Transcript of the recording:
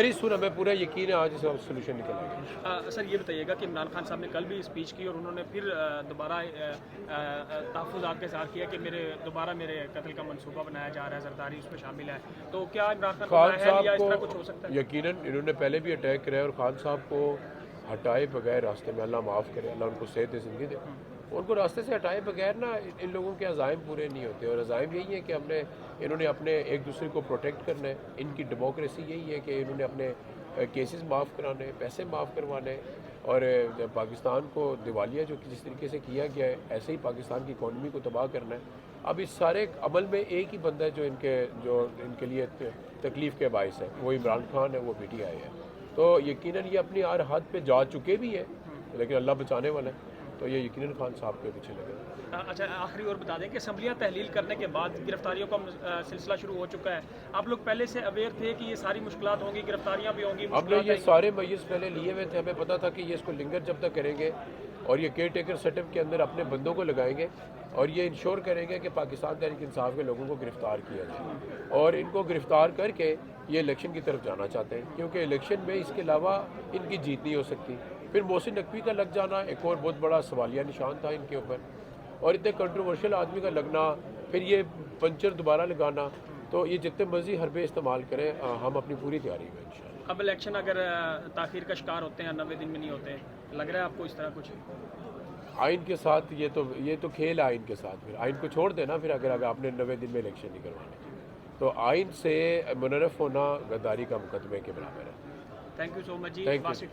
Very soon, हमें पूरा यकीन है आज इसका सोल्यूशन निकल आएगा। सर ये बताइएगा कि इमरान खान साहब ने कल भी स्पीच की और उन्होंने फिर दोबारा तहफ़्फ़ुज़ात का इज़हार किया कि दोबारा मेरे कत्ल का मंसूबा बनाया जा रहा है, जरदारी उसमें शामिल है। तो क्या इमरान खान को खान है साहब या इस तरह कुछ हो को सकता है? यकीनन इन्होंने पहले भी अटैक कराया और खान साहब को हटाए बगैर रास्ते में, अल्लाह माफ़ करे, अल्लाह उनको सेहत ज़िंदगी दे, उनको रास्ते से हटाए बगैर ना इन लोगों के अज़ाइम पूरे नहीं होते। और अज़ाइम यही है कि इन्होंने अपने एक दूसरे को प्रोटेक्ट करना है। इनकी डेमोक्रेसी यही है कि इन्होंने अपने केसेस माफ़ कराने, पैसे माफ़ करवाने और पाकिस्तान को दिवालिया जो कि जिस तरीके से किया गया है, ऐसे ही पाकिस्तान की इकॉनमी को तबाह करना है। अब इस सारे अमल में एक ही बंदा है जो इनके लिए तकलीफ़ के बायस है, वो इमरान खान है, वो PTI है। तो यकीनन ये अपनी हर हद पे जा चुके भी हैं, लेकिन अल्लाह बचाने वाला है, तो ये यकीनन खान साहब के पीछे लगे। अच्छा, आखिरी और बता दें कि असम्बलियाँ तहलील करने के बाद गिरफ्तारियों का सिलसिला शुरू हो चुका है। आप लोग पहले से अवेयर थे कि ये सारी मुश्किलात होंगी, गिरफ्तारियाँ भी होंगी, हमने मुश्किलात ये आएंगी? सारे मय्यस पहले लिए हुए थे, हमें पता था कि ये इसको लिंगर जब तक करेंगे और ये केयर टेकर सेटअप के अंदर अपने बंदों को लगाएंगे और ये इंश्योर करेंगे कि पाकिस्तान तहरीक इंसाफ के लोगों को गिरफ्तार किया जाए और इनको गिरफ्तार करके ये इलेक्शन की तरफ जाना चाहते हैं, क्योंकि इलेक्शन में इसके अलावा इनकी जीत नहीं हो सकती। फिर मोहसिन नकवी का लग जाना एक और बहुत बड़ा सवालिया निशान था इनके ऊपर, और इतने कंट्रोवर्शियल आदमी का लगना, फिर ये पंचर दोबारा लगाना, तो ये जितने मर्जी हरबे इस्तेमाल करें, हम अपनी पूरी तैयारी में इंशाल्लाह। अब इलेक्शन अगर ताखिर का शिकार होते हैं, 90 दिन में नहीं होते, लग रहा है आपको इस तरह कुछ? आइन के साथ ये तो खेल है आइन के साथ, फिर आइन को छोड़ देना। फिर अगर आपने 90 दिन में इलेक्शन नहीं करवाने तो आइन से मुनरफ होना गद्दारी का मुकदमे के बराबर है। Thank you so much ji. Thank you. Wasif